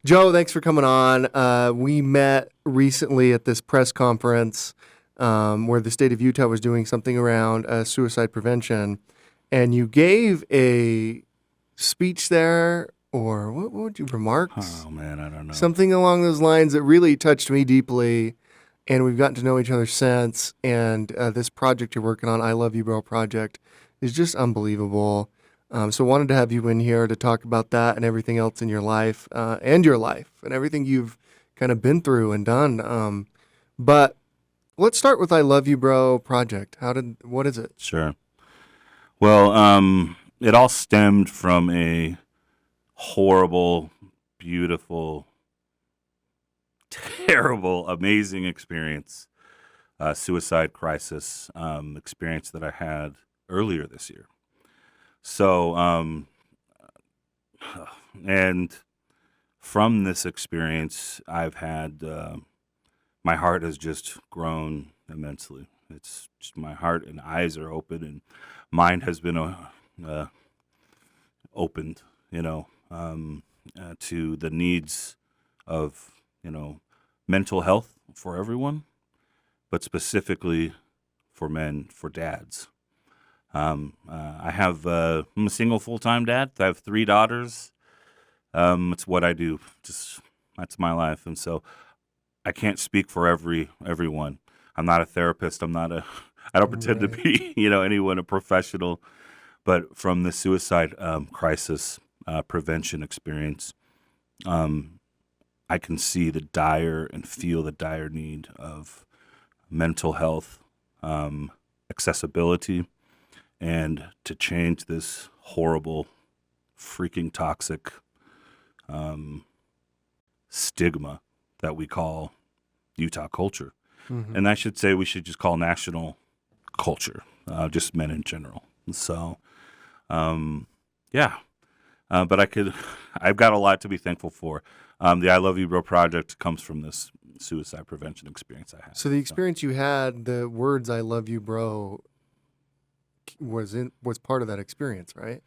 Joe, thanks for coming on. We met recently at this press conference where the state of Utah was doing something around suicide prevention, and you gave a speech there, or what would you remarks? Oh man, I don't know. Something along those lines that really touched me deeply, and we've gotten to know each other since. And this project you're working on, I Love You Bro project, is just unbelievable. So wanted to have you in here to talk about that and everything else in your life and everything you've kind of been through and done. But let's start with I Love You Bro project. What is it? Sure. Well, it all stemmed from a horrible, beautiful, terrible, amazing experience, suicide crisis experience that I had earlier this year. So, and from this experience, I've had my heart has just grown immensely. It's just my heart and eyes are open, and mind has been opened, to the needs of mental health for everyone, but specifically for men, for dads. I'm a single full-time dad. I have 3 daughters. It's what I do. That's my life. And so I can't speak for everyone. I'm not a therapist. I don't pretend to be, anyone, a professional, but from the suicide crisis prevention experience, I can see the dire and feel the dire need of mental health, accessibility, and to change this horrible, freaking toxic stigma that we call Utah culture. Mm-hmm. And I should say we should just call national culture, just men in general. So, yeah. But I've got a lot to be thankful for. The I Love You Bro project comes from this suicide prevention experience I had. So the experience you had, the words "I love you, bro," was part of that experience, right?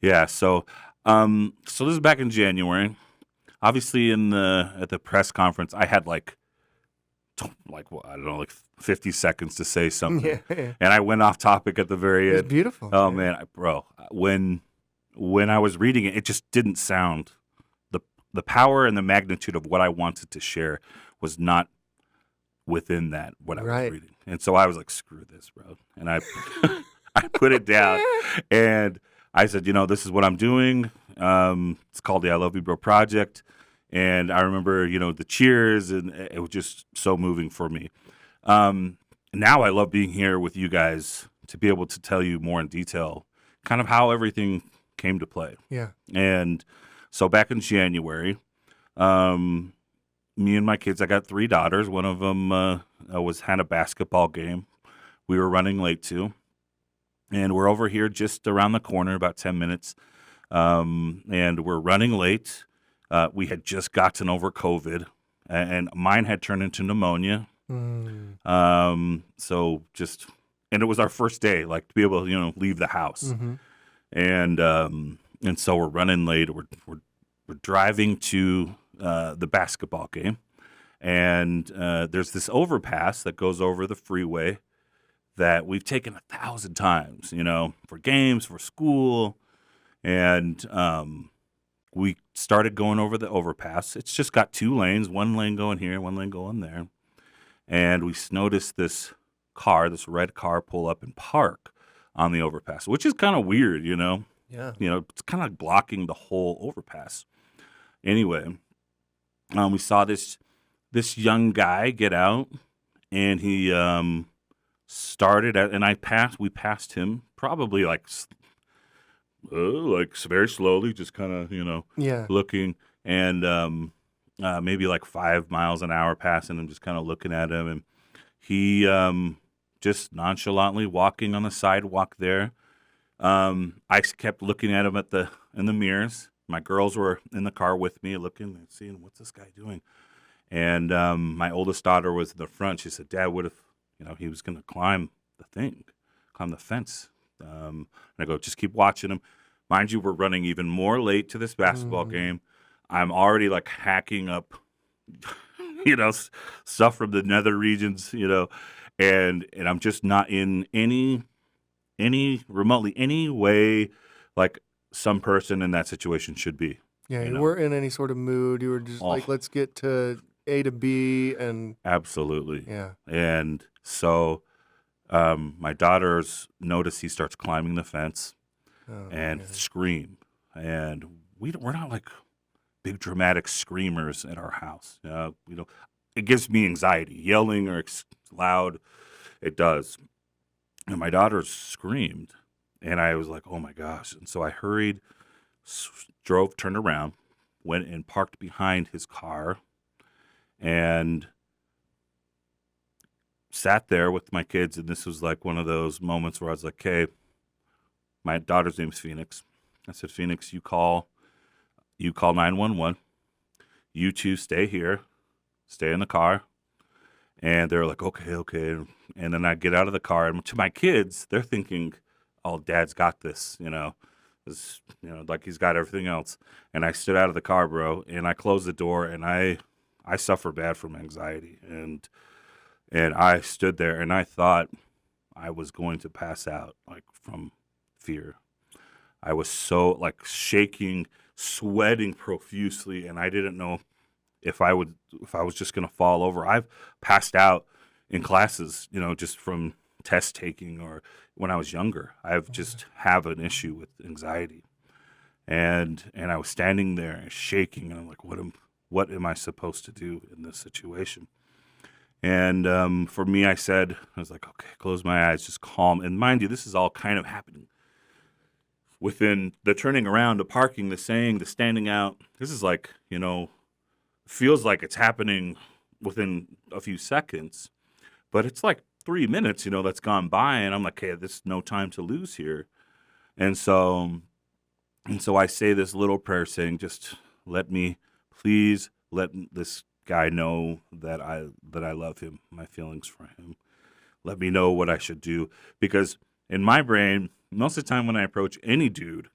Yeah. So this is back in January. Obviously, at the press conference, I had like 50 seconds to say something, Yeah. and I went off topic at the very end. It's beautiful. Oh man, bro, when I was reading it, it just didn't sound the power and the magnitude of what I wanted to share was not within that what I was reading, and so I was like, screw this, bro, and I I put it down, and I said, this is what I'm doing. It's called the I Love You Bro project. And I remember, the cheers, and it was just so moving for me. Now I love being here with you guys to be able to tell you more in detail kind of how everything came to play. Yeah. And so back in January, me and my kids, I got 3 daughters. One of them had a basketball game we were running late to. And we're over here just around the corner, about 10 minutes. And we're running late. We had just gotten over COVID, and mine had turned into pneumonia. And it was our first day, like to be able to, leave the house. Mm-hmm. And so we're running late. We're driving to the basketball game, and there's this overpass that goes over the freeway that we've taken 1,000 times, for games, for school, and we started going over the overpass. It's just got 2 lanes, 1 lane going here, 1 lane going there. And we noticed this red car pull up and park on the overpass, which is kind of weird, Yeah. It's kind of blocking the whole overpass. Anyway, we saw this young guy get out, and he we passed him probably like very slowly, just kind of, looking, and maybe like 5 miles an hour passing and just kind of looking at him. And he just nonchalantly walking on the sidewalk there. I kept looking at him in the mirrors. My girls were in the car with me looking and seeing, what's this guy doing? And my oldest daughter was in the front. She said, Dad, what if, he was going to climb the fence? And I go, just keep watching him. Mind you, we're running even more late to this basketball game. I'm already like hacking up, stuff from the nether regions, and I'm just not in any remotely any way like some person in that situation should be. Yeah, You you know. weren't in any sort of mood. You were just like, Oh, let's get to A to B, and absolutely. yeah. And so my daughters notice he starts climbing the fence Oh and man. scream. And we're not like big dramatic screamers at our house. It gives me anxiety. Yelling or loud, it does. And my daughters screamed, and I was like, "Oh my gosh!" And so I hurried, drove, turned around, went and parked behind his car, and sat there with my kids. And this was like one of those moments where I was like, "Okay, my daughter's name's Phoenix." I said, "Phoenix, you call 911. You two stay here, stay in the car." And they're like, "Okay, okay." And then I get out of the car, and to my kids, they're thinking, "Oh, Dad's got this, like he's got everything else." And I stood out of the car, bro, and I closed the door, and I suffer bad from anxiety, and I stood there, and I thought I was going to pass out, like from fear. I was so like shaking, sweating profusely, and I didn't know if I was just going to fall over. I've passed out in classes, just from test taking or when I was younger. I've just have an issue with anxiety. And I was standing there shaking, and I'm like, what am I supposed to do in this situation? And for me, I was like, okay, close my eyes, just calm. And mind you, this is all kind of happening within the turning around, the parking, the saying, the standing out. This is like, feels like it's happening within a few seconds, but it's like 3 minutes, that's gone by, and I'm like, hey, there's no time to lose here. And so I say this little prayer saying, just please let this guy know that I love him, my feelings for him. Let me know what I should do, because in my brain, most of the time when I approach any dude,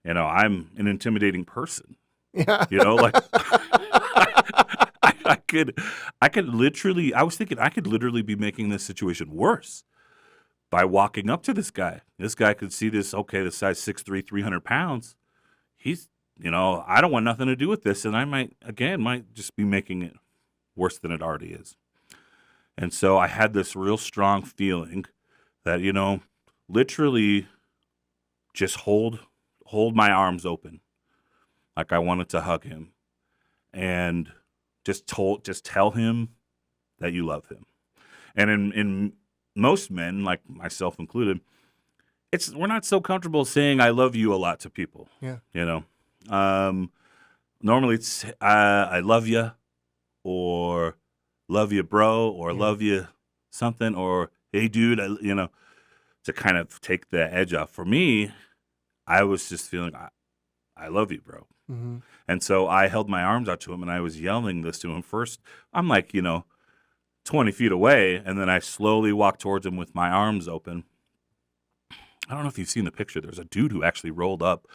I'm an intimidating person. Yeah. Like I could literally. I was thinking I could literally be making this situation worse by walking up to this guy. This guy could see this. Okay, this guy's 6'3", 300 pounds. He's, I don't want nothing to do with this, and I might just be making it worse than it already is. And so I had this real strong feeling that literally just hold my arms open, like I wanted to hug him, and just tell him that you love him. And in most men, like myself included, we're not so comfortable saying I love you a lot to people. Yeah. Normally it's I love you, or love you, bro, or Yeah. love you something, or hey, dude, to kind of take the edge off. For me, I was just feeling I love you, bro. Mm-hmm. And so I held my arms out to him, and I was yelling this to him. First, I'm like, 20 feet away, and then I slowly walked towards him with my arms open. I don't know if you've seen the picture. There's a dude who actually rolled up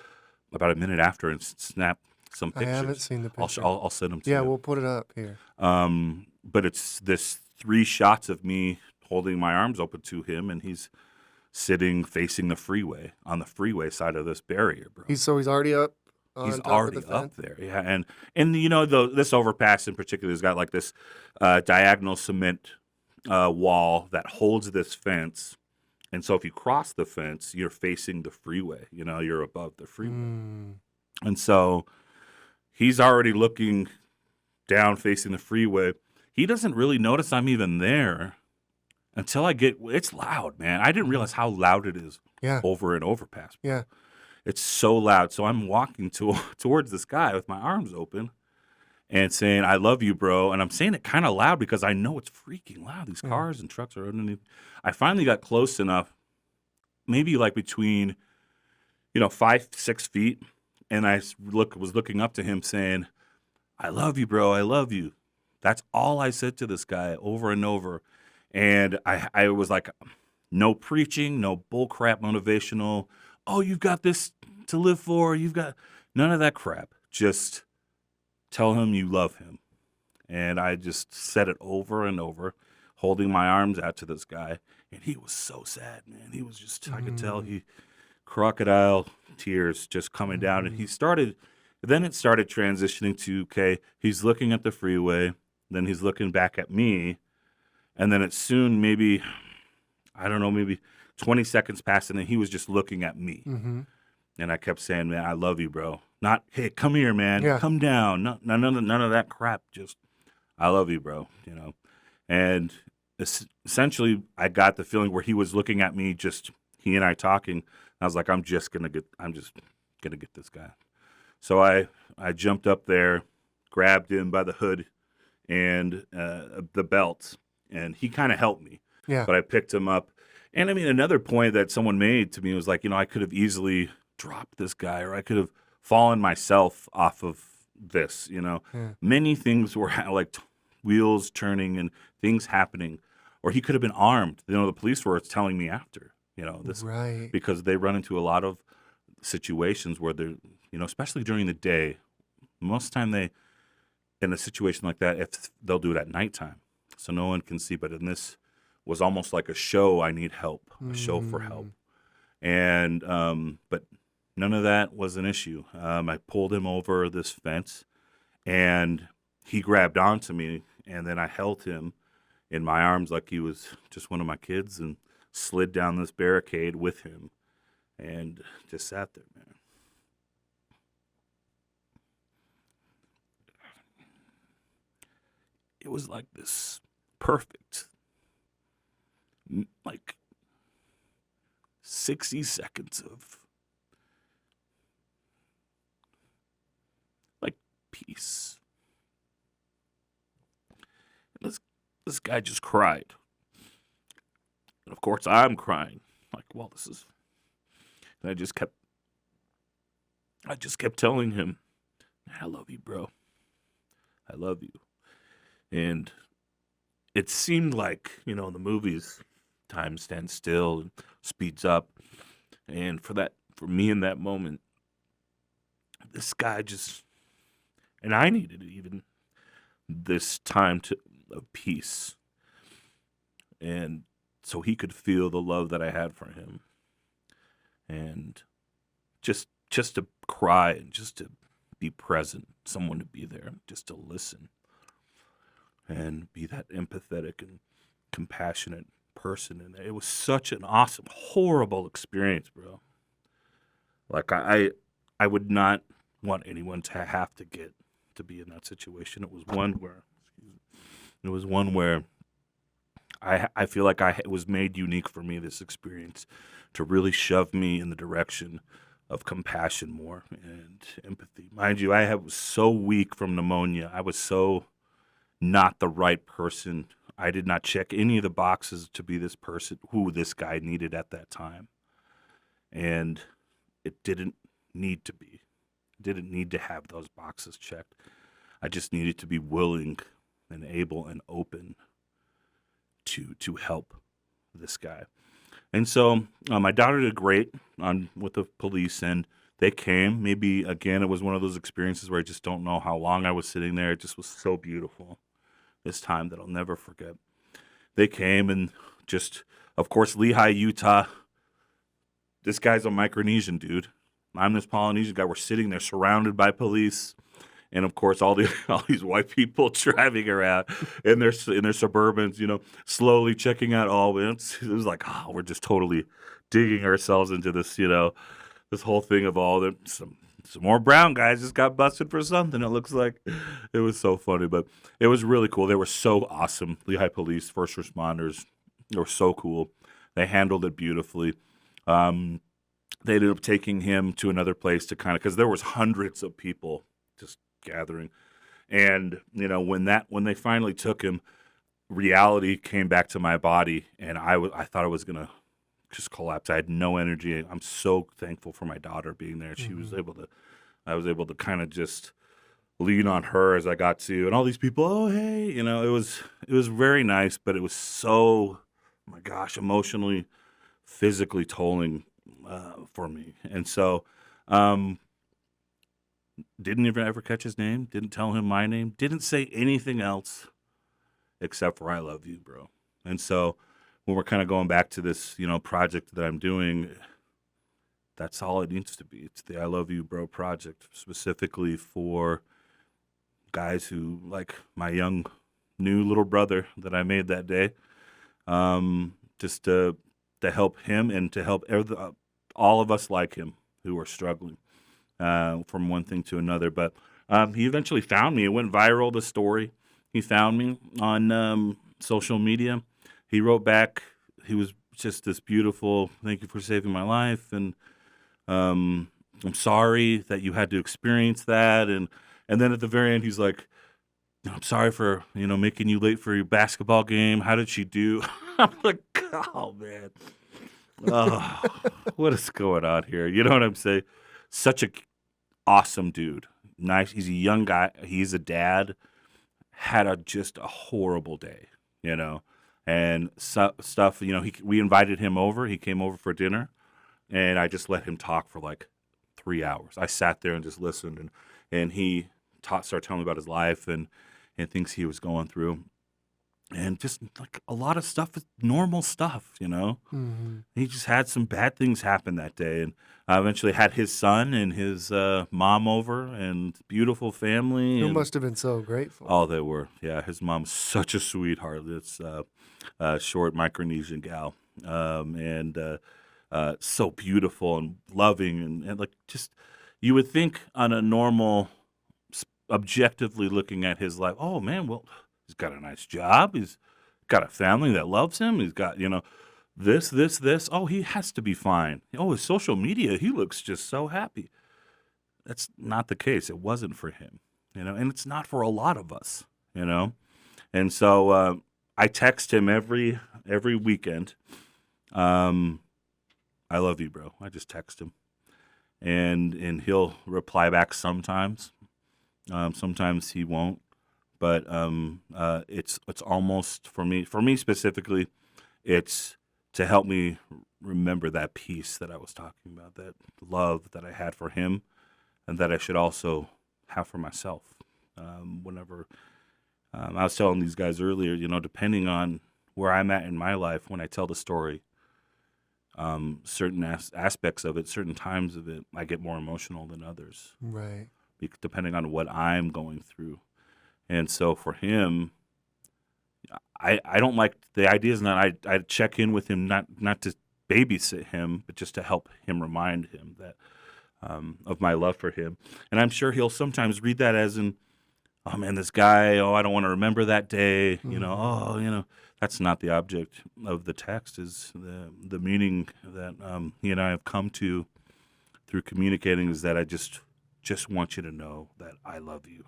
about a minute after and snapped some I pictures. haven't seen the picture. I'll send them to Yeah, you. we'll put it up here. But it's this 3 shots of me holding my arms open to him, and he's sitting facing the freeway, on the freeway side of this barrier, bro. He's already up. He's On top already of the up fence? there, yeah, and this overpass in particular has got like this diagonal cement wall that holds this fence, and so if you cross the fence, you're facing the freeway. You're above the freeway, and so he's already looking down, facing the freeway. He doesn't really notice I'm even there until it's loud, man. I didn't realize how loud it is Yeah. over an overpass. Yeah. It's so loud. So I'm walking towards this guy with my arms open and saying, I love you, bro. And I'm saying it kind of loud because I know it's freaking loud. These cars and trucks are underneath. I finally got close enough, maybe like between, 5, 6 feet. And I was looking up to him saying, I love you, bro. I love you. That's all I said to this guy over and over. And I was like, no preaching, no bullcrap motivational. Oh, you've got this to live for. You've got none of that crap. Just tell him you love him. And I just said it over and over, holding my arms out to this guy. And he was so sad, man. He was just, I could tell crocodile tears just coming down. And then it started transitioning to, okay, he's looking at the freeway, then he's looking back at me. And then it soon, maybe 20 seconds passed, and then he was just looking at me. And I kept saying, man, I love you, bro. Not, hey, come here, man. Yeah. Come down. None of that crap. Just, I love you, bro. And essentially, I got the feeling where he was looking at me, just he and I talking. I was like, I'm just gonna get this guy. So I jumped up there, grabbed him by the hood and the belt, and he kind of helped me. Yeah. But I picked him up. And I mean, another point that someone made to me was like, I could have easily dropped this guy, or I could have fallen myself off of this, Many things were like wheels turning and things happening, or he could have been armed. The police were telling me after, this, Right. because they run into a lot of situations where they're, especially during the day, most time in a situation like that, if they'll do it at nighttime, so no one can see. But in this was almost like a show. I need help, a show for help. And, but none of that was an issue. I pulled him over this fence, and he grabbed onto me, and then I held him in my arms like he was just one of my kids, and slid down this barricade with him and just sat there, man. It was like this perfect, like 60 seconds of like peace. And this guy just cried. And of course I'm crying. Like, well, this is, and I just kept telling him, I love you, bro. I love you. And it seemed like, in the movies, time stands still and speeds up. And for me in that moment, this guy and I needed even this time of peace. And so he could feel the love that I had for him. And just to cry and just to be present, someone to be there, just to listen. And be that empathetic and compassionate person. And it was such an awesome, horrible experience, bro. Like, I would not want anyone to have to be in that situation. It was one where I feel like it was made unique for me, this experience, to really shove me in the direction of compassion more and empathy. Mind you, I was so weak from pneumonia. I was so not the right person. I did not check any of the boxes to be this person who this guy needed at that time. And it didn't need to be. Didn't need to have those boxes checked. I just needed to be willing and able and open to help this guy. And so my daughter did great with the police, and they came. Maybe, again, it was one of those experiences where I just don't know how long I was sitting there. It just was so beautiful this time that I'll never forget. They came, and just, of course, Lehigh, Utah. This guy's a Micronesian dude. I'm this Polynesian guy. We're sitting there surrounded by police. And of course, all these white people driving around in their Suburbans, slowly checking out all. It was like, we're just totally digging ourselves into this, this whole thing of all the some more brown guys just got busted for something. It looks like. It was so funny, but it was really cool. They were so awesome. Lehigh police, first responders, they were so cool. They handled it beautifully. They ended up taking him to another place to because there was hundreds of people just gathering. And, when they finally took him, reality came back to my body, and I thought I was going to just collapse. I had no energy. I'm so thankful for my daughter being there. I was able to kind of just lean on her as I got to, and all these people, oh, hey, it was very nice, but it was so, oh my gosh, emotionally, physically tolling for me. And so, Didn't even ever catch his name. Didn't tell him my name. Didn't say anything else except for "I love you, bro." And so when we're kind of going back to this, project that I'm doing, that's all it needs to be. It's the "I love you, bro" project, specifically for guys who like my young new little brother that I made that day. Just to help him and to help all of us like him who are struggling from one thing to another. But he eventually found me. It went viral, the story. He found me on social media. He wrote back. He was just this beautiful, "Thank you for saving my life. And I'm sorry that you had to experience that." And then at the very end, he's like, "I'm sorry for, making you late for your basketball game. How did she do?" I'm like, "Oh, man. Oh, what is going on here?" You know what I'm saying? Such a awesome dude. Nice. He's a young guy. He's a dad. Had just a horrible day, and stuff. We invited him over. He came over for dinner, and I just let him talk for like 3 hours. I sat there and just listened, and he started telling me about his life and things he was going through, and just like a lot of stuff is normal stuff. Mm-hmm. He just had some bad things happen that day, and I eventually had his son and his mom over, and beautiful family. Who And must have been so grateful. oh, they were. Yeah, his mom's such a sweetheart. It's short Micronesian gal, and so beautiful and loving, and like just you would think on a normal, objectively looking at his life, oh man, well, he's got a nice job. He's got a family that loves him. He's got this. Oh, he has to be fine. Oh, his social media, he looks just so happy. That's not the case. It wasn't for him, and it's not for a lot of us. And so I text him every weekend. "I love you, bro." I just text him, and he'll reply back sometimes. Sometimes he won't, but it's almost for me specifically, it's to help me remember that peace that I was talking about, that love that I had for him, and that I should also have for myself. Whenever I was telling these guys earlier, depending on where I'm at in my life when I tell the story, certain aspects of it, certain times of it, I get more emotional than others, Right. depending on what I'm going through. And so for him, I don't like the idea is not I check in with him not to babysit him, but just to help him, remind him that of my love for him. And I'm sure he'll sometimes read that as in, "Oh man, this guy, I don't want to remember that day." Mm-hmm. That's not the object of the text. Is the meaning that he and I have come to through communicating is that I just want you to know that I love you,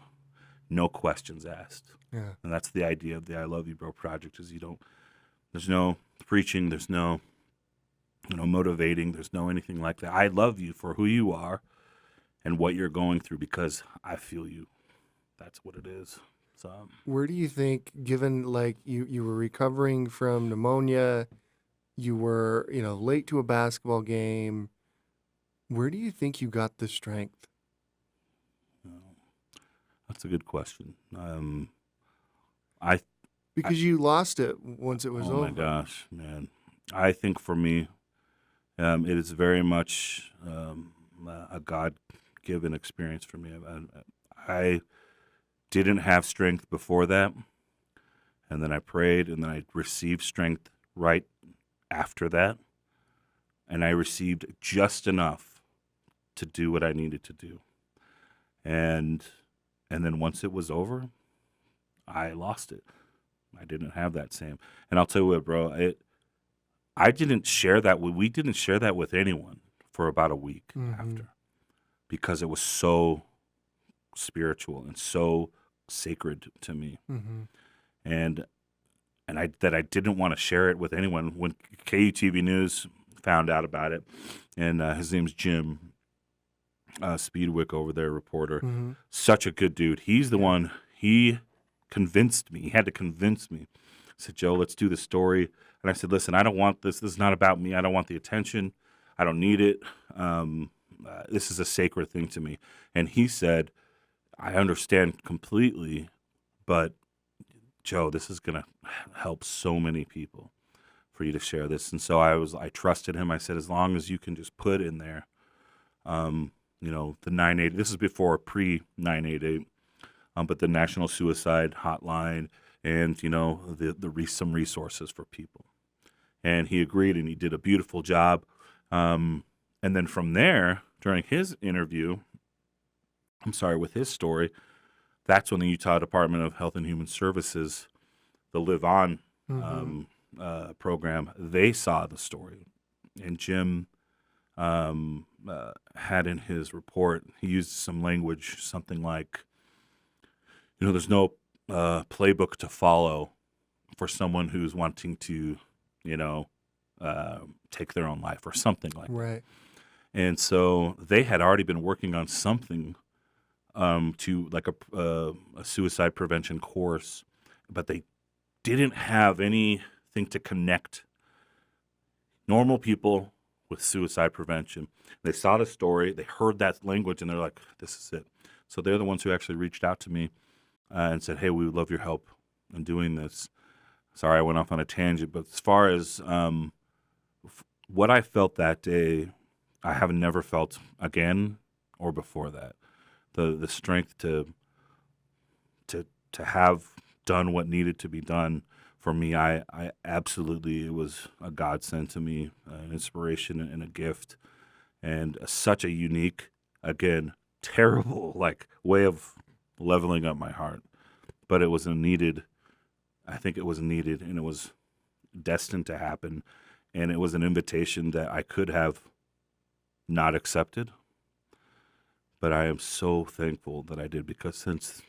no questions asked. Yeah. And that's the idea of the "I love you, bro" project. Is there's no preaching, there's no motivating, there's no anything like that. I love you for who you are and what you're going through because I feel you. That's what it is. So Where do you think, given like you were recovering from pneumonia, you were, late to a basketball game, where do you think you got the strength? that's a good question. I Because you lost it once it was Oh my over. gosh, man! I think for me, it is very much a God-given experience for me. I didn't have strength before that, and then I prayed, and then I received strength right after that, and I received just enough to do what I needed to do, and then once it was over, I lost it. I didn't have that same, and I'll tell you what, bro. I didn't share that. We didn't share that with anyone for about a week Mm-hmm. after, because it was so spiritual and so sacred to me, Mm-hmm. and I didn't want to share it with anyone. When KUTV News found out about it, and his name's Jim Speedwick over there, reporter, Mm-hmm. such a good dude. He's the Yeah. one. He convinced me. He had to convince me. He said, "Joe, let's do the story." And I said, "Listen, I don't want this. This is not about me. I don't want the attention. I don't need it. this is a sacred thing to me. And he said, I understand completely, but Joe, this is going to help so many people for you to share this. And so I trusted him. I said, as long as you can just put in there, the 988, this is before pre 988, but the National Suicide Hotline and, some resources for people. And he agreed, and he did a beautiful job. And then from there, during his interview, with his story, that's when the Utah Department of Health and Human Services, the Live On program, they saw the story. And Jim had in his report, he used some language, something like, there's no playbook to follow for someone who's wanting to, take their own life or something like that. Right. And so they had already been working on something to like a suicide prevention course, but they didn't have anything to connect normal people with suicide prevention. They saw the story, they heard that language, and they're like, this is it. So they're the ones who actually reached out to me and said, hey, we would love your help in doing this. Sorry, I went off on a tangent, but as far as what I felt that day, I have never felt again or before that. The strength to have done what needed to be done for me, I absolutely, it was a godsend to me, an inspiration and a gift, and such a unique, again, terrible way of leveling up my heart. But it was I think it was needed, and it was destined to happen, and it was an invitation that I could have not accepted. But I am so thankful that I did, because since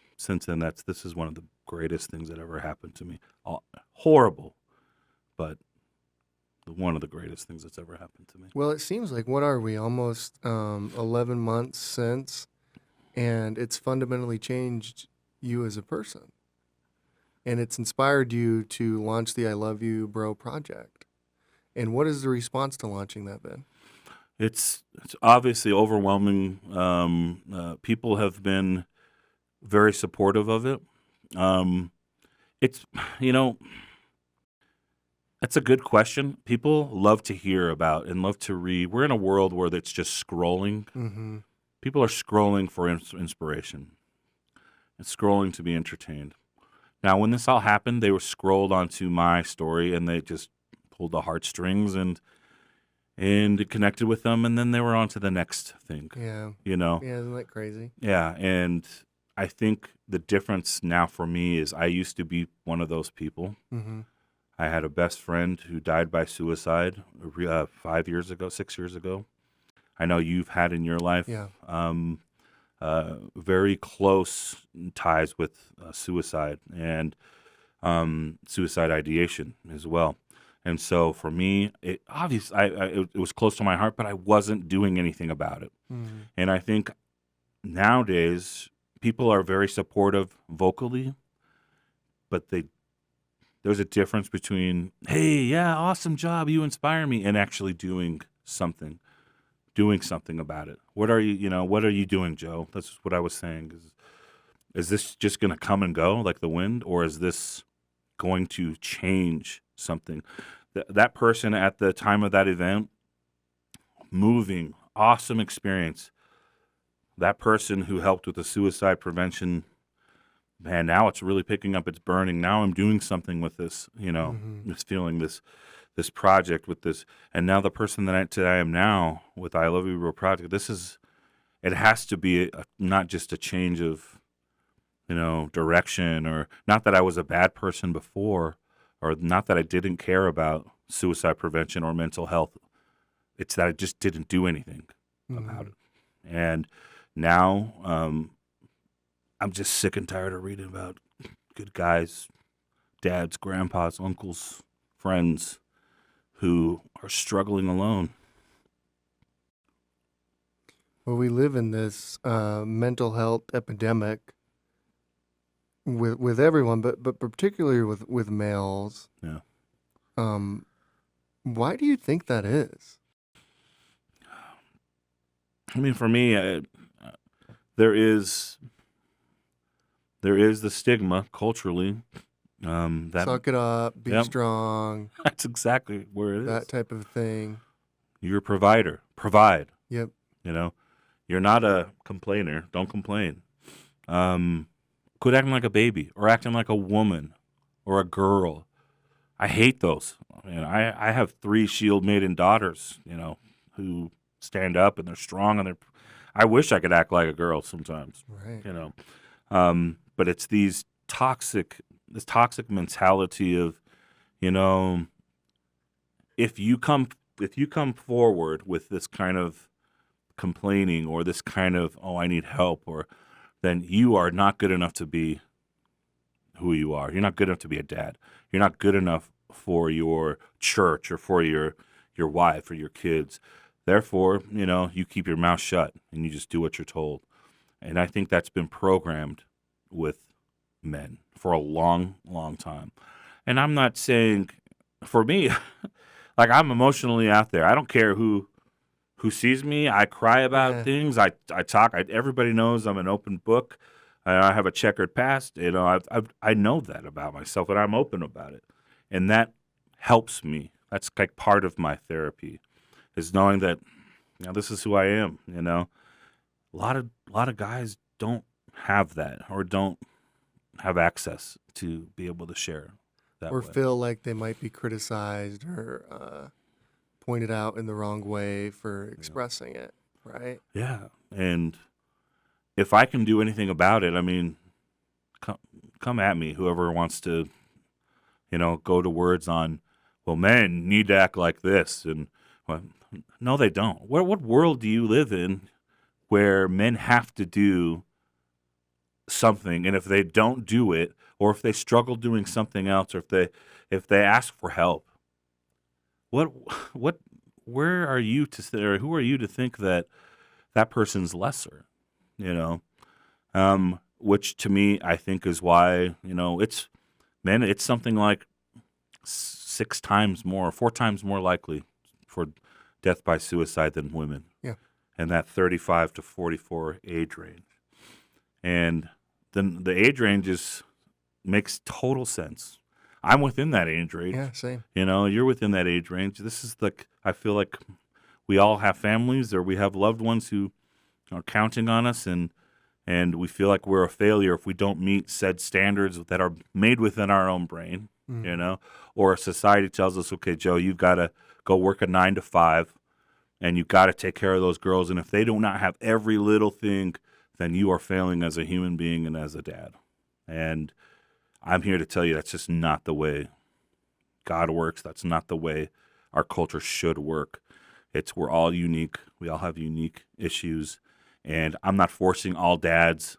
then, this is one of the greatest things that ever happened to me. Horrible, but one of the greatest things that's ever happened to me. Well, it seems like, what are we, almost 11 months since, and it's fundamentally changed you as a person. And it's inspired you to launch the I Love You Bro project. And what has the response to launching that been? It's obviously overwhelming. People have been very supportive of it. It's, that's a good question. People love to hear about and love to read. We're in a world where it's just scrolling. Mm-hmm. People are scrolling for inspiration and scrolling to be entertained. Now, when this all happened, they were scrolled onto my story, and they just pulled the heartstrings and it connected with them, and then they were on to the next thing. Yeah. Yeah, isn't that crazy? Yeah, and I think the difference now for me is I used to be one of those people. Mm-hmm. I had a best friend who died by suicide 5 years ago, 6 years ago. I know you've had in your life. Yeah. Very close ties with suicide and suicide ideation as well. And so for me, it was close to my heart, but I wasn't doing anything about it. Mm-hmm. And I think nowadays people are very supportive vocally, but there's a difference between, hey, yeah, awesome job, you inspire me, and actually doing something about it. What are you doing, Joe? That's what I was saying. Is this just going to come and go like the wind, or is this going to change something? That person at the time of that event, moving, awesome experience. That person who helped with the suicide prevention, man, now it's really picking up, it's burning. Now I'm doing something with this, Mm-hmm. this feeling, this project with this. And now the person that I am now with I Love You Bro project, it has to be not just a change of, direction, or not that I was a bad person before, or not that I didn't care about suicide prevention or mental health. It's that I just didn't do anything about it. And now I'm just sick and tired of reading about good guys, dads, grandpas, uncles, friends who are struggling alone. Well, we live in this mental health epidemic with everyone, but particularly with males. Yeah. Why do you think that is? I mean, for me, there is the stigma culturally. That Suck it up, be Yep, strong, that's exactly where it that is. type of thing. You're a provider. Provide. Yep. You know, you're not a complainer. Don't complain. Quit acting like a baby or acting like a woman or a girl. I hate those. I have 3 shield maiden daughters, who stand up and they're strong and I wish I could act like a girl sometimes, Right. But it's this toxic mentality of, you know, if you come forward with this kind of complaining or this kind of, oh, I need help, or then you are not good enough to be who you are. You're not good enough to be a dad. You're not good enough for your church or for your wife or your kids. Therefore, you keep your mouth shut and you just do what you're told. And I think that's been programmed with men for a long, long time. And I'm not saying, for me, like, I'm emotionally out there. I don't care who sees me. I cry about Yeah. things. I talk. Everybody knows I'm an open book. I have a checkered past. I know that about myself, and I'm open about it, and that helps me. That's like part of my therapy, is knowing that this is who I am. A lot of guys don't have that or don't have access to be able to share that Or way. feel like they might be criticized or pointed out in the wrong way for expressing it, right? Yeah, and if I can do anything about it, I mean, come at me. Whoever wants to, go to words on, well, men need to act like this, and well, no, they don't. What world do you live in where men have to do something, and if they don't do it, or if they struggle doing something else, or if they ask for help, what what where are you to say, or who are you to think that person's lesser? You know, which to me I think is why it's men. It's something like 6 times more, 4 times more likely for death by suicide than women. Yeah. And that 35 to 44 age range. And then the age range makes total sense. I'm within that age range. Yeah, same. You're within that age range. This is I feel like we all have families, or we have loved ones who are counting on us, and we feel like we're a failure if we don't meet said standards that are made within our own brain, or society tells us, okay, Joe, you've got to go work a 9 to 5, and you've got to take care of those girls. And if they do not have every little thing, then you are failing as a human being and as a dad. And I'm here to tell you that's just not the way God works. That's not the way our culture should work. We're all unique. We all have unique issues. And I'm not forcing all dads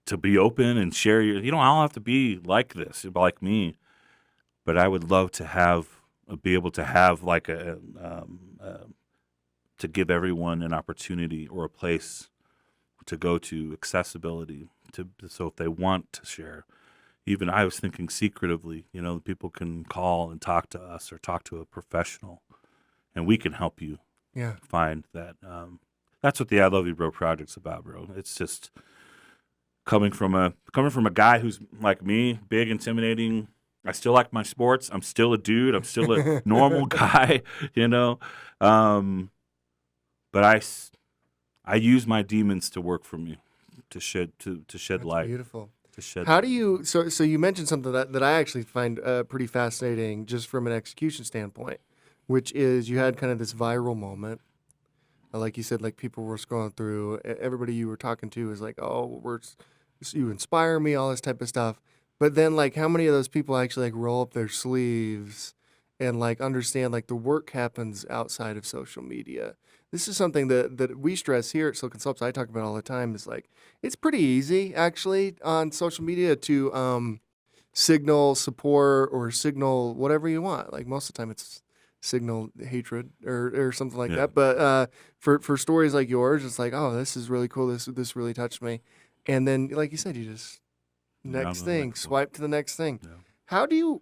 to be open and share you don't all have to be like this, like me. But I would love to be able to have like to give everyone an opportunity or a place to go to, accessibility, so if they want to share. Even I was thinking secretively, people can call and talk to us or talk to a professional, and we can help you find that. That's what the I Love You Bro project's about, bro. It's just coming from a guy who's like me, big, intimidating. I still like my sports. I'm still a dude. I'm still a normal guy, But I use my demons to work for me, to shed That's light. beautiful. To shed How light. do you so you mentioned something that I actually find pretty fascinating just from an execution standpoint, which is you had kind of this viral moment. Like you said, like people were scrolling through. Everybody you were talking to is like, "Oh, you inspire me," all this type of stuff. But then, like, how many of those people actually like roll up their sleeves and like understand like the work happens outside of social media? This is something that we stress here at Silicon Slopes. I talk about all the time. Is like it's pretty easy actually on social media to signal support or signal whatever you want. Like most of the time, it's signal hatred or something like that. But for stories like yours, it's like, oh, this is really cool. This really touched me. And then, like you said, you just next thing, swipe to the next thing. Yeah. How do you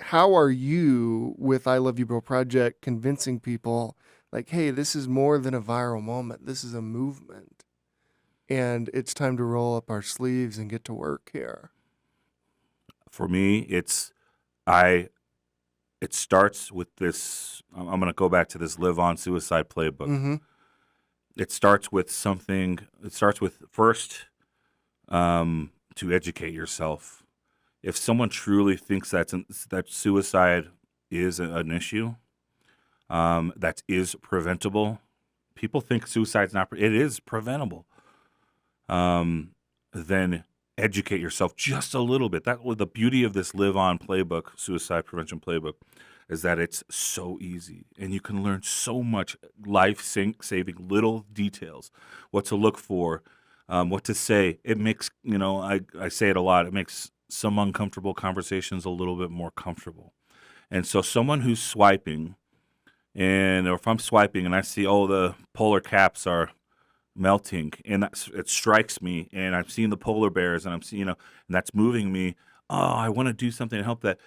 how are you with I Love You Bro project convincing people like, hey, this is more than a viral moment. This is a movement. And it's time to roll up our sleeves and get to work here. For me, I it starts with this. I'm going to go back to this Live On Suicide playbook. Mm-hmm. It starts with something. It starts with first to educate yourself. If someone truly thinks that suicide is an issue, that is preventable, people think suicide's not. It is preventable. Then educate yourself just a little bit. That was the beauty of this Live On playbook, suicide prevention playbook, is that it's so easy and you can learn so much life-saving little details, what to look for, what to say. It makes, I say it a lot, it makes some uncomfortable conversations a little bit more comfortable. And so someone who's swiping, or if I'm swiping and I see, the polar caps are melting, and it strikes me, and I've seen the polar bears, and I'm seeing, and that's moving me. Oh, I want to do something to help that.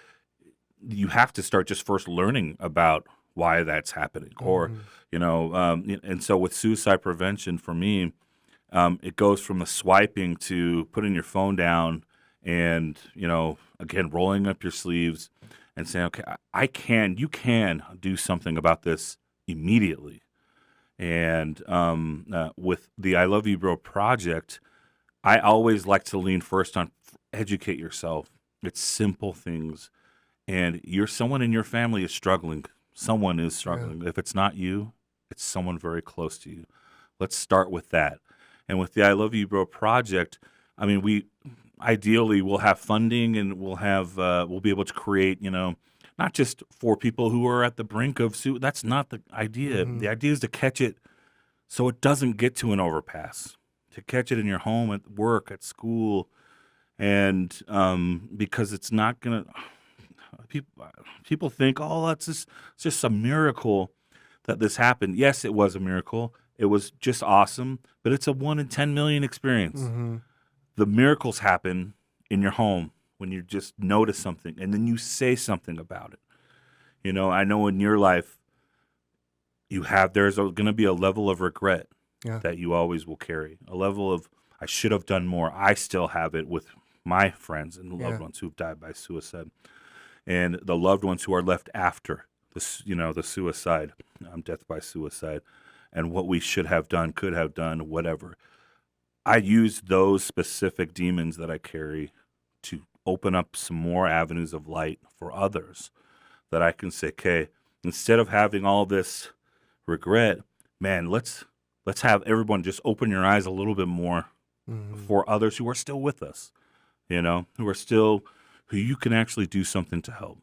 You have to start just first learning about why that's happening, or and so with suicide prevention, for me, it goes from the swiping to putting your phone down, and again, rolling up your sleeves and saying, okay, you can do something about this immediately. And with the I Love You Bro project, I always like to lean first on educate yourself. It's simple things. And someone in your family is struggling. Someone is struggling. Yeah. If it's not you, it's someone very close to you. Let's start with that. And with the I Love You Bro project, I mean, we ideally will have funding, and we'll be able to create, not just for people who are at the brink of suicide. That's not the idea. Mm-hmm. The idea is to catch it so it doesn't get to an overpass, to catch it in your home, at work, at school, and because it's not going to – people think, it's just a miracle that this happened. Yes, it was a miracle. It was just awesome, but it's a 1 in 10 million experience. Mm-hmm. The miracles happen in your home when you just notice something and then you say something about it. I know in your life there's going to be a level of regret that you always will carry, a level of I should have done more. I still have it with my friends and loved ones who've died by suicide, and the loved ones who are left after the suicide, death by suicide, and what we should have done, could have done, whatever. I use those specific demons that I carry to open up some more avenues of light for others, that I can say, okay, instead of having all this regret, man, let's have everyone just open your eyes a little bit more for others who are still with us, who you can actually do something to help,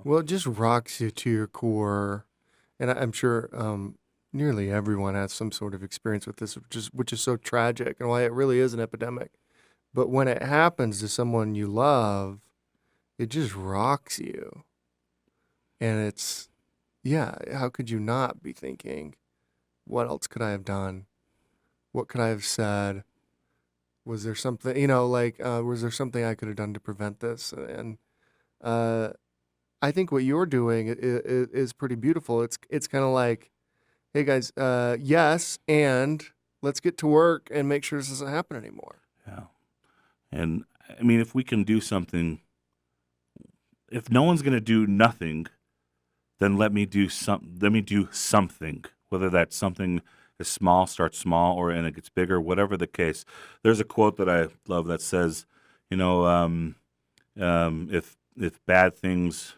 Well, it just rocks you to your core, and I'm sure nearly everyone has some sort of experience with this, which is so tragic, and why it really is an epidemic. But when it happens to someone you love, it just rocks you. And it's, how could you not be thinking, what else could I have done? What could I have said? Was there something, was there something I could have done to prevent this? And I think what you're doing is pretty beautiful. It's kind of like, hey guys, yes, and let's get to work and make sure this doesn't happen anymore. Yeah. And I mean, if we can do something, if no one's going to do nothing, then let me do something, whether that something is small, starts small, and it gets bigger, whatever the case. There's a quote that I love that says, if bad things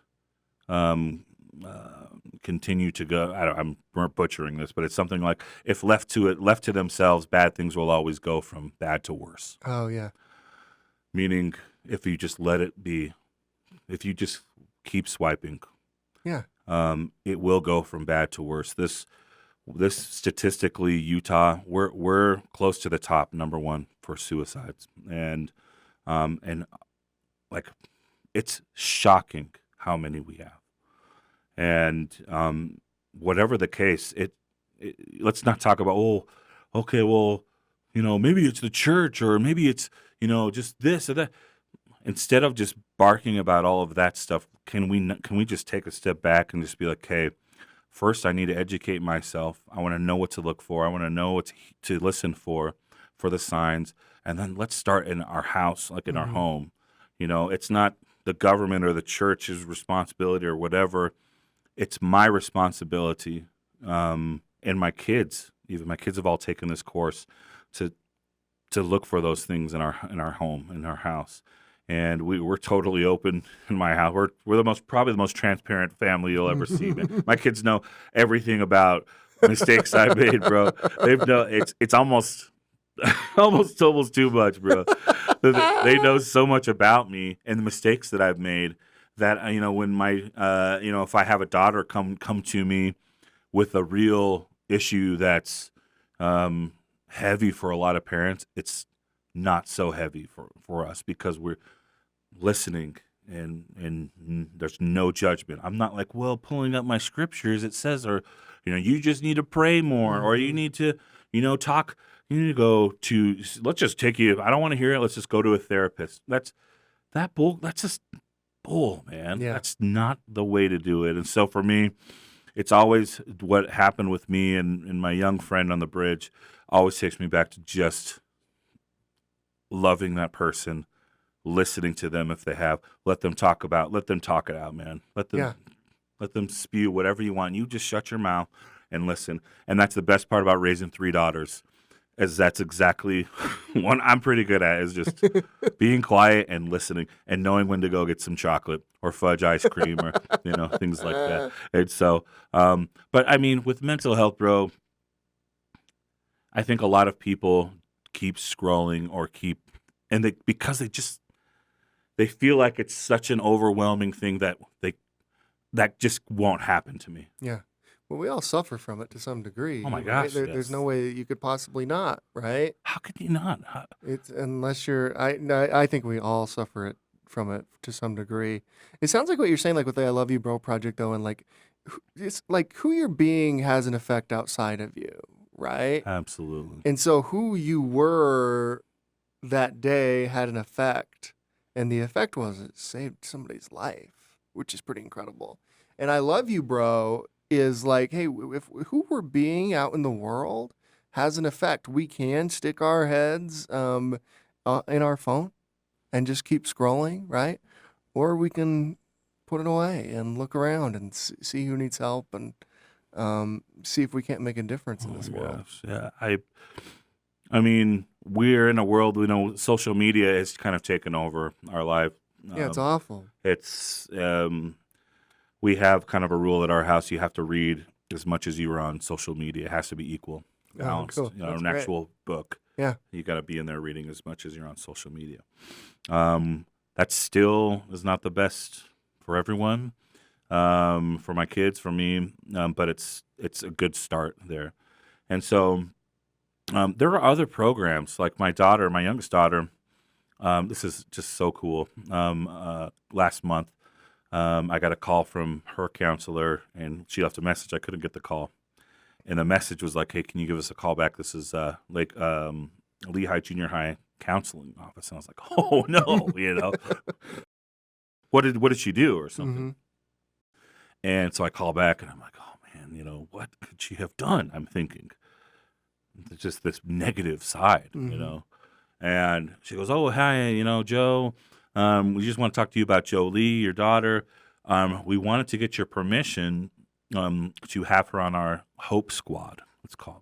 continue to go, I'm butchering this, but it's something like, if left to themselves, bad things will always go from bad to worse. Oh yeah. Meaning, if you just let it be, if you just keep swiping, it will go from bad to worse. This statistically, Utah, we're close to the top, number one for suicides, and like, it's shocking how many we have. And whatever the case, let's not talk about, okay, well, maybe it's the church, or maybe it's just this or that. Instead of just barking about all of that stuff, can we just take a step back and just be like, hey, first I need to educate myself. I want to know what to look for. I want to know what to listen for the signs. And then let's start in our house, like in our Mm-hmm. home. It's not the government or the church's responsibility or whatever. It's my responsibility. And my kids, even my kids have all taken this course to look for those things in our home, in our house. And we're totally open in my house. We're probably the most transparent family you'll ever see, man. My kids know everything about mistakes I made, bro. They've know it's almost almost too much, bro. They know so much about me and the mistakes that I've made that when my if I have a daughter come to me with a real issue that's heavy for a lot of parents, it's not so heavy for us because we're listening and there's no judgment. I'm not like, well, pulling up my scriptures, it says, or you just need to pray more, or you Mm-hmm. need to talk. You need to go to. Let's just take you. I don't want to hear it. Let's just go to a therapist. That's just bull, man. Yeah. That's not the way to do it. And so for me, it's always what happened with me and my young friend on the bridge always takes me back to just loving that person, listening to them if they have, let them talk it out, man. Yeah. Let them spew whatever you want. You just shut your mouth and listen. And that's the best part about raising 3 daughters, is that's exactly one I'm pretty good at, is just being quiet and listening and knowing when to go get some chocolate or fudge ice cream or things like that. And so, but I mean, with mental health, bro, I think a lot of people keep scrolling or because they feel like it's such an overwhelming thing that just won't happen to me. Yeah. Well, we all suffer from it to some degree. Oh my right? gosh, There's yes. no way that you could possibly not, right? How could you not? It's unless you're. I think we all suffer from it to some degree. It sounds like what you're saying, like with the "I Love You, Bro" project, though, and like it's like who you're being has an effect outside of you, right? Absolutely. And so who you were that day had an effect, and the effect was it saved somebody's life, which is pretty incredible. And "I Love You, Bro" is like, hey, if who we're being out in the world has an effect. We can stick our heads in our phone and just keep scrolling, right? Or we can put it away and look around and see who needs help and see if we can't make a difference in Oh this my world. gosh. Yeah. I mean, we're in a world, social media has kind of taken over our life. Yeah, it's awful. It's we have kind of a rule at our house: you have to read as much as you are on social media. It has to be equal, balanced. Cool. That's An great. actual book. Yeah. You got to be in there reading as much as you're on social media. That still is not the best for everyone. For my kids, for me, but it's a good start there. And so there are other programs like my youngest daughter. This is just so cool. Last month, I got a call from her counselor, and she left a message. I couldn't get the call, and the message was like, "Hey, can you give us a call back? This is Lehigh Junior High counseling office." And I was like, "Oh no, what did she do or something?" Mm-hmm. And so I call back, and I'm like, "Oh man, what could she have done?" I'm thinking, it's just this negative side, Mm-hmm. And she goes, "Oh, hi, Joe. We just want to talk to you about Jolie, your daughter. We wanted to get your permission to have her on our Hope Squad, it's called."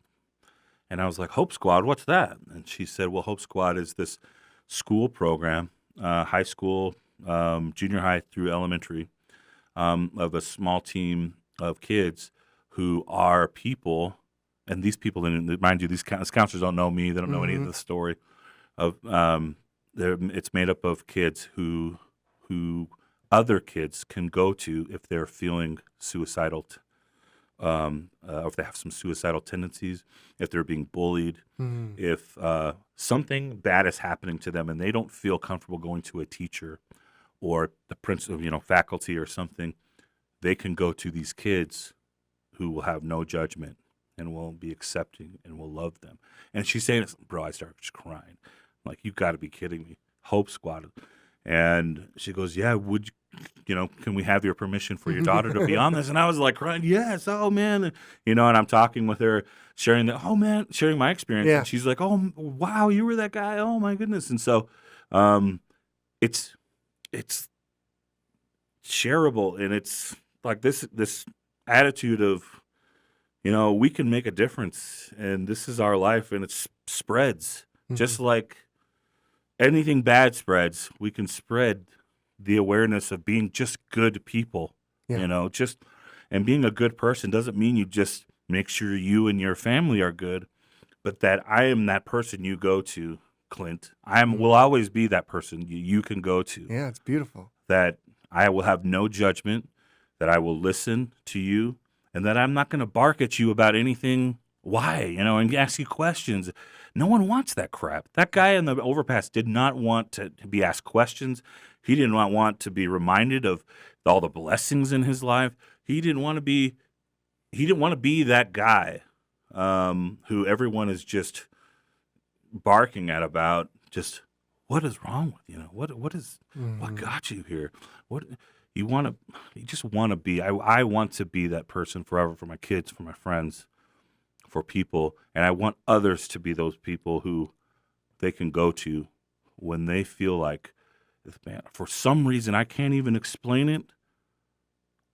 And I was like, "Hope Squad, what's that?" And she said, "Well, Hope Squad is this school program, high school, junior high through elementary, of a small team of kids who are people." And these people, and mind you, these counselors don't know me. They don't know any of Mm-hmm. the story of. It's made up of kids who other kids can go to if they're feeling suicidal, or if they have some suicidal tendencies, if they're being bullied, Mm-hmm. if something bad is happening to them, and they don't feel comfortable going to a teacher or the principal, faculty or something. They can go to these kids who will have no judgment and will be accepting and will love them. And she's saying this, bro, I started just crying. I'm like, you got to be kidding me. Hope Squad. And she goes, yeah, can we have your permission for your daughter to be on this? And I was like crying, yes, oh man. And I'm talking with her, sharing my experience. Yeah. And she's like, oh, wow, you were that guy. Oh my goodness. And so, um, it's, it's shareable, and it's like this attitude of, we can make a difference, and this is our life, and it spreads just like anything bad spreads. We can spread the awareness of being just good people, Yeah. and being a good person doesn't mean you just make sure you and your family are good, but that I am that person you go to, Clint. Will always be that person you can go to. Yeah, it's beautiful. That I will have no judgment, that I will listen to you, and that I'm not going to bark at you about anything. Why? And ask you questions. No one wants that crap. That guy in the overpass did not want to be asked questions. He did not want to be reminded of all the blessings in his life. He didn't want to be that guy who everyone is just barking at about just what is wrong with you? What got you here? What you just want to be. I want to be that person forever for my kids, for my friends, for people, and I want others to be those people who they can go to when they feel like, man, for some reason I can't even explain it,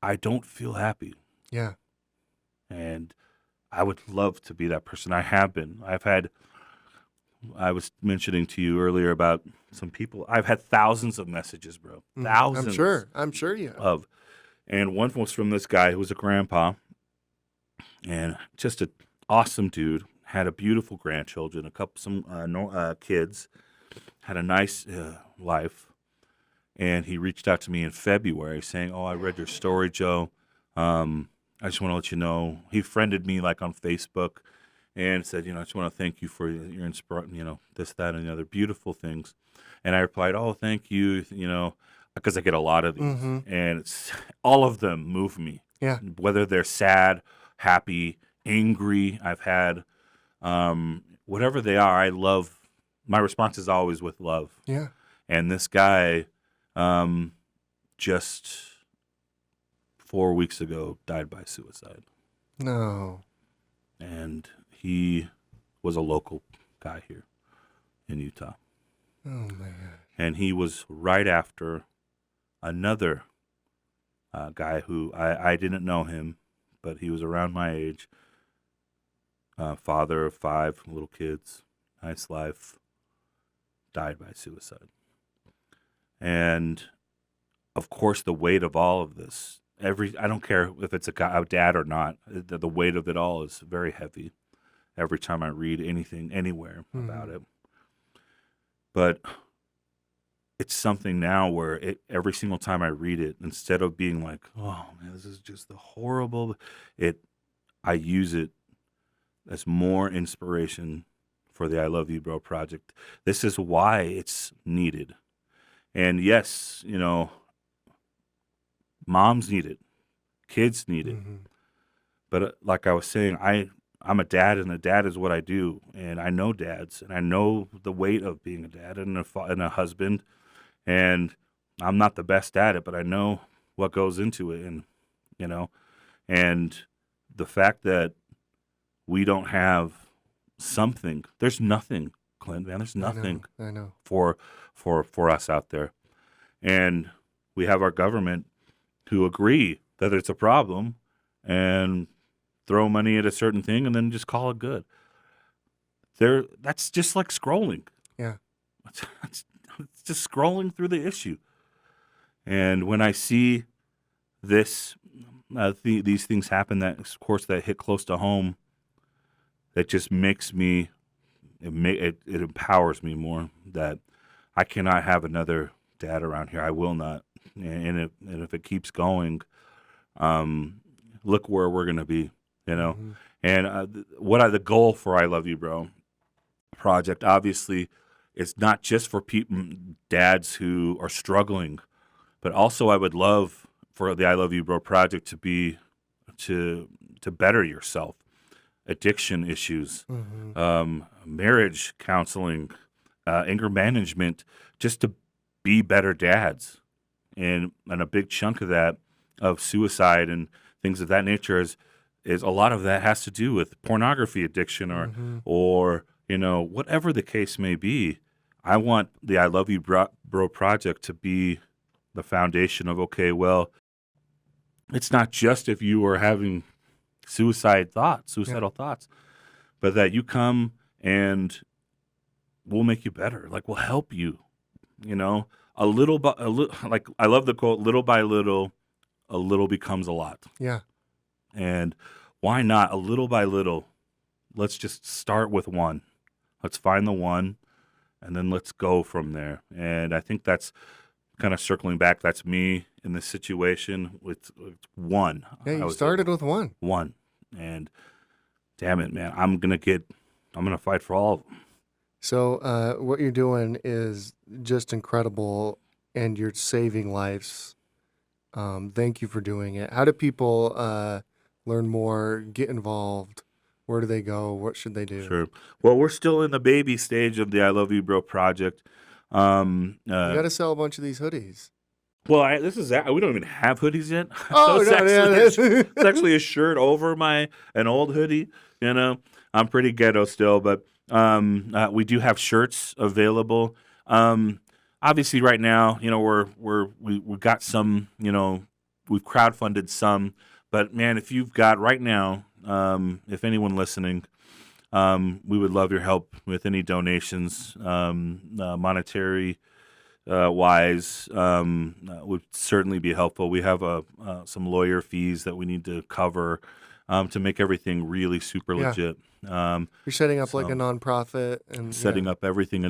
I don't feel happy. Yeah. And I would love to be that person. I have been. I was mentioning to you earlier about some people. I've had thousands of messages, bro. Thousands. I'm sure you have. And one was from this guy who was a grandpa, and just an awesome dude. Had a beautiful grandchildren, some kids, had a nice life. And he reached out to me in February saying, "Oh, I read your story, Joe. I just want to let you know." He friended me like on Facebook and said, "I just want to thank you for your inspiration, this, that, and the other beautiful things." And I replied, "Oh, thank you, because I get a lot of these, and all of them move me. Yeah. Whether they're sad, happy, angry, I've had, whatever they are, I love. My response is always with love. Yeah. And this guy, just 4 weeks ago, died by suicide. No. And he was a local guy here in Utah. Oh my God. And he was right after another guy who I didn't know him, but he was around my age. Father of 5 little kids, nice life, died by suicide. And of course, the weight of all of this, I don't care if it's a dad or not, the weight of it all is very heavy every time I read anything, anywhere about it. But it's something now where every single time I read it, instead of being like, oh man, this is just the horrible, I use it as more inspiration for the I Love You Bro project. This is why it's needed. And yes, moms need it, kids need it. But like I was saying, I'm a dad, and a dad is what I do. And I know dads, and I know the weight of being a dad and a husband. And I'm not the best at it, but I know what goes into it. And, and the fact that we don't have something, there's nothing, Clint, man, there's nothing I know. for us out there. And we have our government who agree that it's a problem and throw money at a certain thing and then just call it good. That's just like scrolling. Yeah. It's just scrolling through the issue. And when I see these things happen, that of course that hit close to home, that just makes me, it empowers me more that I cannot have another dad around here. I will not. And if it keeps going, look where we're going to be, And the goal for I Love You Bro project, obviously, it's not just for dads who are struggling, but also I would love for the I Love You Bro project to be to better yourself, addiction issues, marriage counseling, anger management, just to be better dads. And a big chunk of that, of suicide and things of that nature, is a lot of that has to do with pornography addiction or whatever the case may be. I want the I Love You Bro project to be the foundation of, okay, well, it's not just if you are having suicidal thoughts, but that you come and we'll make you better. Like, we'll help you, a little, like, I love the quote, little by little, a little becomes a lot. Yeah. And why not a little by little? Let's just start with one. Let's find the one, and then let's go from there. And I think that's kind of circling back. That's me in this situation with one. Yeah, you started with one. One. And damn it, man, I'm going to fight for all of them. So what you're doing is just incredible, and you're saving lives. Thank you for doing it. How do people learn more, get involved? Where do they go? What should they do? Sure. Well, we're still in the baby stage of the I Love You Bro project. You got to sell a bunch of these hoodies. Well, we don't even have hoodies yet. Oh, so it's it's actually a shirt over an old hoodie. I'm pretty ghetto still, but we do have shirts available. Obviously, right now, we've got some. We've crowdfunded some, but man, if you've got right now, if anyone listening, we would love your help with any donations, monetary wise, would certainly be helpful. We have some lawyer fees that we need to cover to make everything really super legit. You're setting up like a nonprofit and setting up everything,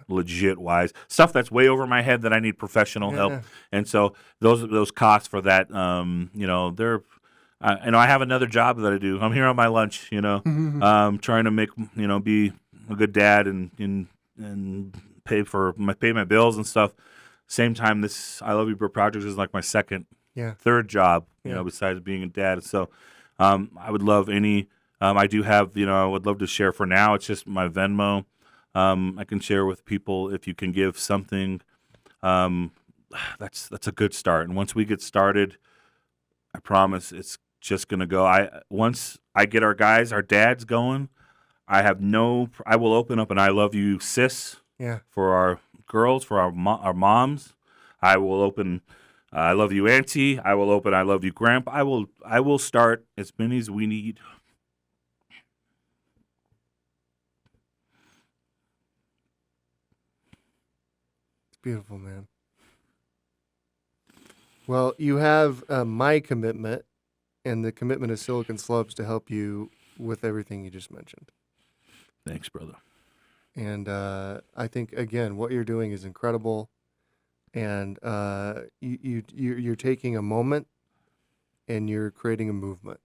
legit wise stuff that's way over my head that I need professional help. Yeah. And so those costs for that, they're. I have another job that I do. I'm here on my lunch, trying to make, be a good dad and pay my bills and stuff. Same time, this I Love You Bro project is like my third job, besides being a dad. So I would love any. I do have, I would love to share. For now, it's just my Venmo. I can share with people if you can give something. That's a good start. And once we get started, I promise it's just gonna go. Once I get our dads going, I will open up an I Love You Sis. Yeah. For our girls, for our moms. I will open I Love You Auntie. I will open I Love You Grandpa. I will start as many as we need. It's beautiful, man. Well, you have my commitment and the commitment of Silicon Slopes to help you with everything you just mentioned. Thanks, brother. And I think, again, what you're doing is incredible. And you're taking a moment and you're creating a movement.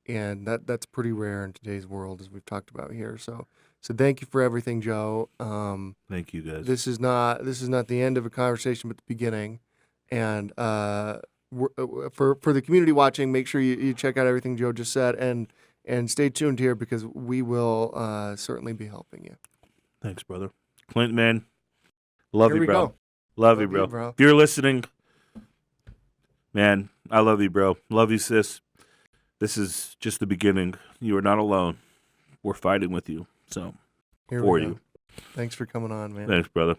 And that's pretty rare in today's world, as we've talked about here. So thank you for everything, Joe. Thank you, guys. This is not the end of a conversation, but the beginning. And for the community watching, make sure you check out everything Joe just said, and stay tuned here because we will certainly be helping you. Thanks, brother. Clint, man, love Here you, we bro. go. Love you, bro. If you're listening, man, I love you, bro. Love you, sis. This is just the beginning. You are not alone. We're fighting with you. So, Here for we go. you. Thanks for coming on, man. Thanks, brother.